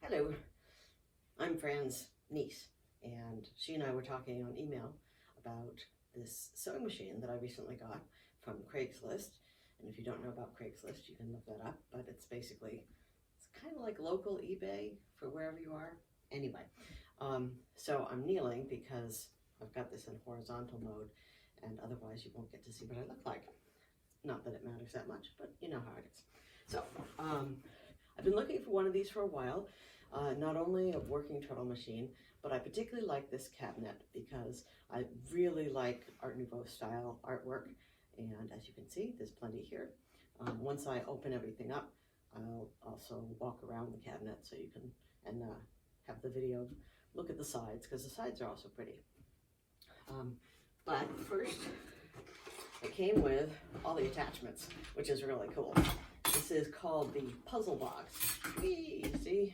Hello, I'm Fran's niece, and she and I were talking on email about this sewing machine that I recently got from Craigslist. And if you don't know about Craigslist, you can look that up, but it's kind of like local eBay for wherever you are. Anyway, so I'm kneeling because I've got this in horizontal mode, and otherwise you won't get to see what I look like. Not that it matters that much, but you know how it is. So, I've been looking for one of these for a while. Not only a working treadle machine, but I particularly like this cabinet because I really like Art Nouveau style artwork. And as you can see, there's plenty here. Once I open everything up, I'll also walk around the cabinet so you can, and have the video look at the sides, because the sides are also pretty. But first, it came with all the attachments, which is really cool. This is called the puzzle box. Whee, see?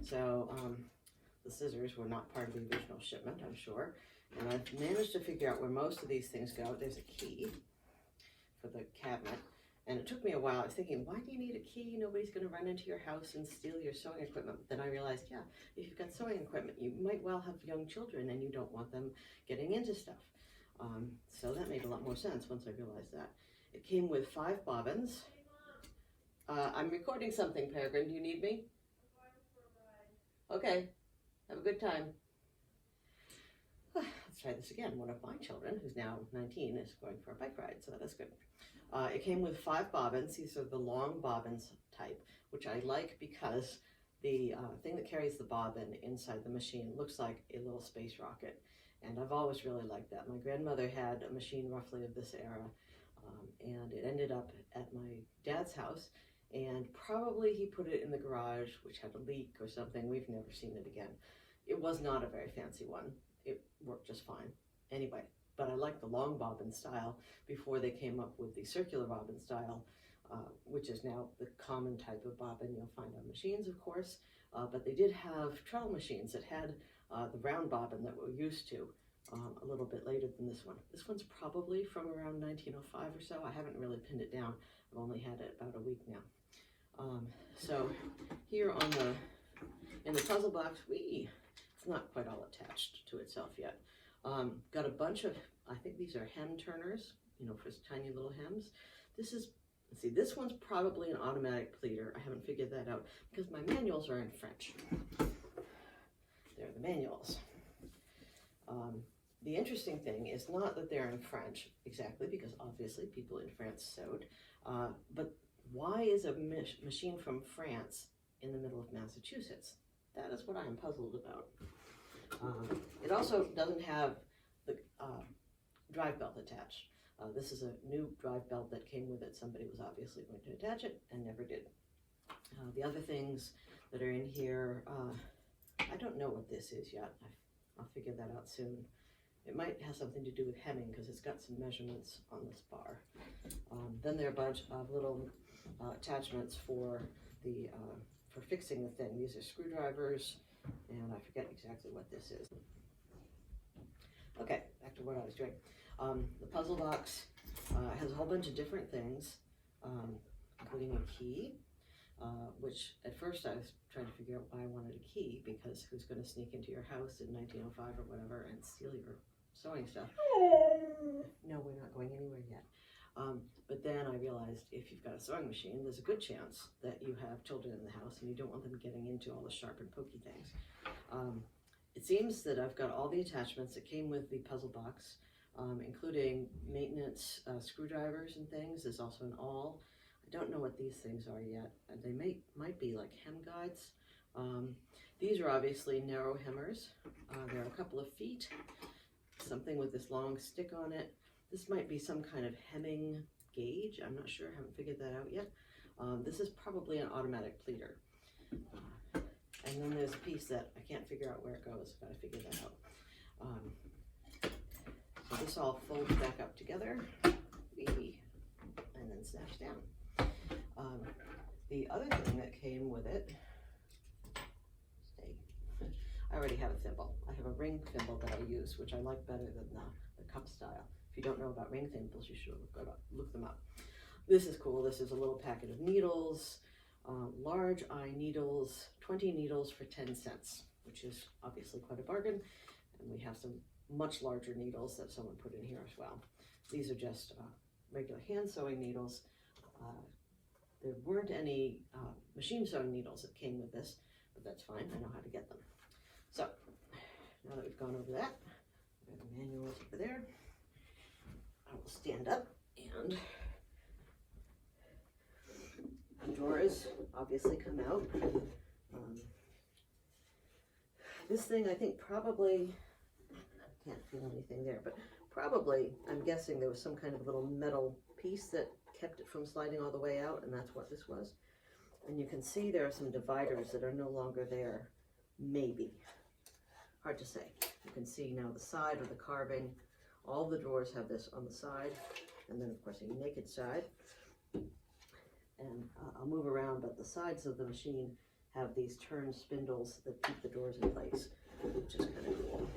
So the scissors were not part of the original shipment, I'm sure. And I've managed to figure out where most of these things go. There's a key for the cabinet. And it took me a while. I was thinking, why do you need a key? Nobody's going to run into your house and steal your sewing equipment. But then I realized, yeah, if you've got sewing equipment, you might well have young children and you don't want them getting into stuff. So that made a lot more sense once I realized that. It came with 5 bobbins. I'm recording something, Peregrine. Do you need me? Okay. Have a good time. Let's try this again. One of my children, who's now 19, is going for a bike ride, so that is good. It came with 5 bobbins. These are the long bobbins type, which I like because the thing that carries the bobbin inside the machine looks like a little space rocket. And I've always really liked that. My grandmother had a machine roughly of this era, and it ended up at my dad's house, and probably he put it in the garage, which had a leak or something. We've never seen it again. It was not a very fancy one. It worked just fine. Anyway, but I like the long bobbin style before they came up with the circular bobbin style, which is now the common type of bobbin you'll find on machines, of course. But they did have treadle machines that had the round bobbin that we're used to a little bit later than this one. This one's probably from around 1905 or so. I haven't really pinned it down. I've only had it about a week now. So here in the puzzle box, it's not quite all attached to itself yet. Got a bunch of, I think these are hem turners, you know, for tiny little hems. Let's see, this one's probably an automatic pleater. I haven't figured that out because my manuals are in French. They're the manuals. The interesting thing is not that they're in French exactly, because obviously people in France sewed, but why is a machine from France in the middle of Massachusetts? That is what I'm puzzled about. It also doesn't have the drive belt attached. This is a new drive belt that came with it. Somebody was obviously going to attach it and never did. The other things that are in here, I don't know what this is yet. I'll figure that out soon. It might have something to do with hemming because it's got some measurements on this bar. Then there are a bunch of little attachments for fixing the thing. These are screwdrivers, and I forget exactly what this is. Okay, back to what I was doing. The puzzle box has a whole bunch of different things, including a key, which at first I was trying to figure out why I wanted a key, because who's going to sneak into your house in 1905 or whatever and steal your sewing stuff? No, we're not going anywhere yet. But then I realized if you've got a sewing machine, there's a good chance that you have children in the house and you don't want them getting into all the sharp and pokey things. It seems that I've got all the attachments that came with the puzzle box, including maintenance screwdrivers and things. There's also an awl. I don't know what these things are yet. They might be like hem guides. These are obviously narrow hemmers. There are a couple of feet, something with this long stick on it. This might be some kind of hemming gauge. I'm not sure, I haven't figured that out yet. This is probably an automatic pleater. And then there's a piece that I can't figure out where it goes. I've got to figure that out. So this all folds back up together, and then snaps down. The other thing that came with it, I already have a thimble. I have a ring thimble that I use, which I like better than the cup style. If you don't know about ring thimbles, you should look them up. This is cool. This is a little packet of needles, large eye needles, 20 needles for 10 cents, which is obviously quite a bargain. And we have some much larger needles that someone put in here as well. These are just regular hand sewing needles. There weren't any machine sewing needles that came with this, but that's fine, I know how to get them. So, now that we've gone over that, the manual is over there. I will stand up, and the drawers obviously come out. This thing, I think probably, I can't feel anything there, but probably, I'm guessing there was some kind of little metal piece that kept it from sliding all the way out, and that's what this was. And you can see there are some dividers that are no longer there, maybe. Hard to say. You can see now the side of the carving. All the drawers have this on the side, and then of course a naked side. And I'll move around, but the sides of the machine have these turn spindles that keep the drawers in place, which is kind of cool.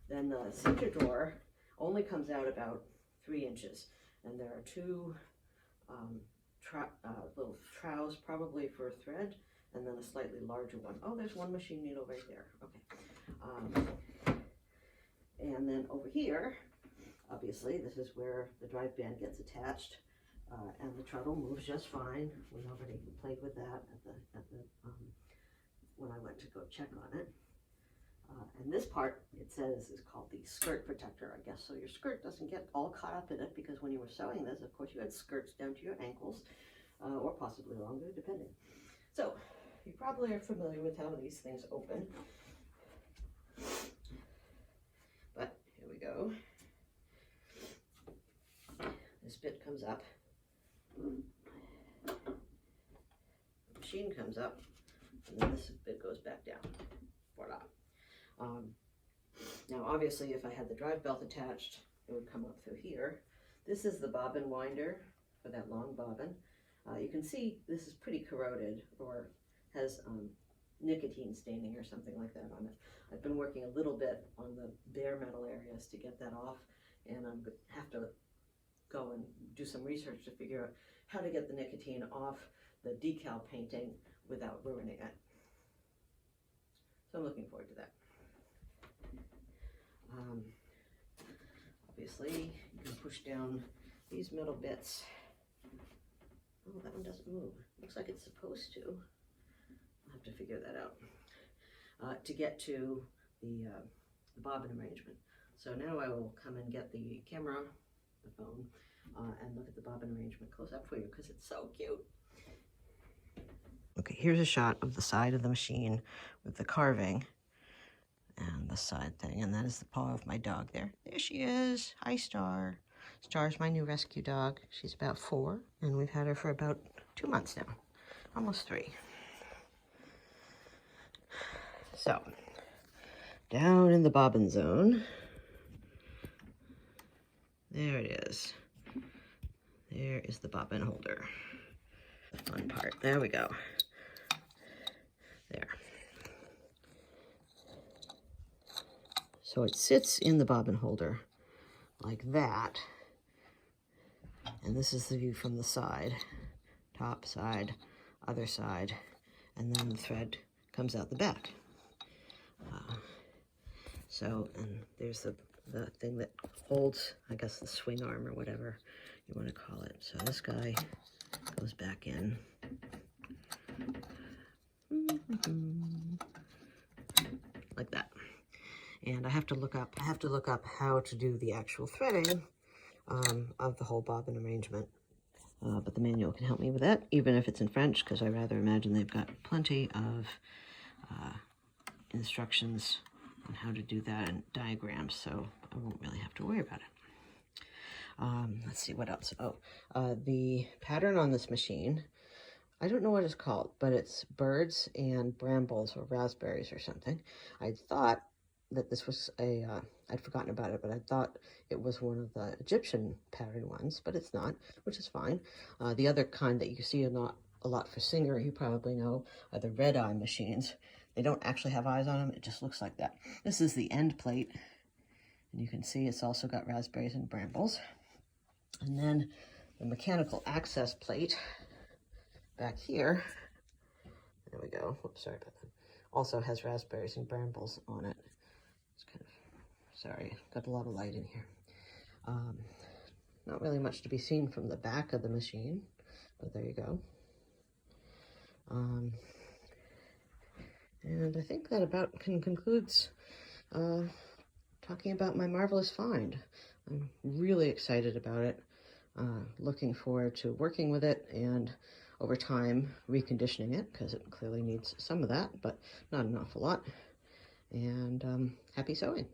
Then the center drawer only comes out about 3 inches, and there are two little troughs, probably for thread, and then a slightly larger one. Oh, there's one machine needle right there. Okay. And then over here, obviously, this is where the drive band gets attached, and the treadle moves just fine. We already played with that when I went to go check on it. And this part, it says, is called the skirt protector, I guess, so your skirt doesn't get all caught up in it, because when you were sewing this, of course, you had skirts down to your ankles, or possibly longer, depending. So, you probably are familiar with how these things open. But, here we go. This bit comes up. The machine comes up, and then this bit goes back down. Voila. Now obviously if I had the drive belt attached, it would come up through here. This is the Bobbin Winder for that long bobbin. You can see this is pretty corroded, or has nicotine staining or something like that on it. I've been working a little bit on the bare metal areas to get that off, and I'm going to have to go and do some research to figure out how to get the nicotine off the decal painting without ruining it. So I'm looking forward to that. Obviously, you can push down these metal bits. Oh, that one doesn't move. Looks like it's supposed to. I'll have to figure that out to get to the bobbin arrangement. So now I will come and get the camera, the phone, and look at the bobbin arrangement close up for you, because it's so cute. Okay, here's a shot of the side of the machine with the carving and the side thing, and that is the paw of my dog there. There she is. Hi, Star. Star's my new rescue dog. She's about 4, and we've had her for about 2 months now, almost 3. So, down in the bobbin zone, there it is. There is the bobbin holder. The fun part. There we go. There. So it sits in the bobbin holder like that. And this is the view from the side. Top side, other side, and then the thread comes out the back. And there's the thing that holds, I guess, the swing arm or whatever you want to call it. So this guy goes back in. Like that. And I have to look up how to do the actual threading of the whole bobbin arrangement. But the manual can help me with that, even if it's in French, because I rather imagine they've got plenty of instructions on how to do that and diagrams, so I won't really have to worry about it. Let's see, what else? Oh, the pattern on this machine, I don't know what it's called, but it's birds and brambles or raspberries or something. I thought that this was I'd forgotten about it, but I thought it was one of the Egyptian pattern ones, but it's not, which is fine. The other kind that you see a lot for Singer, you probably know, are the red eye machines. They don't actually have eyes on them, it just looks like that. This is the end plate, and you can see it's also got raspberries and brambles. And then the mechanical access plate back here, there we go. Whoops, sorry about that. Also has raspberries and brambles on it. It's kind of, sorry, got a lot of light in here. Not really much to be seen from the back of the machine, but there you go. And I think that about concludes talking about my marvelous find. I'm really excited about it. Looking forward to working with it and over time reconditioning it, because it clearly needs some of that, but not an awful lot. And happy sewing.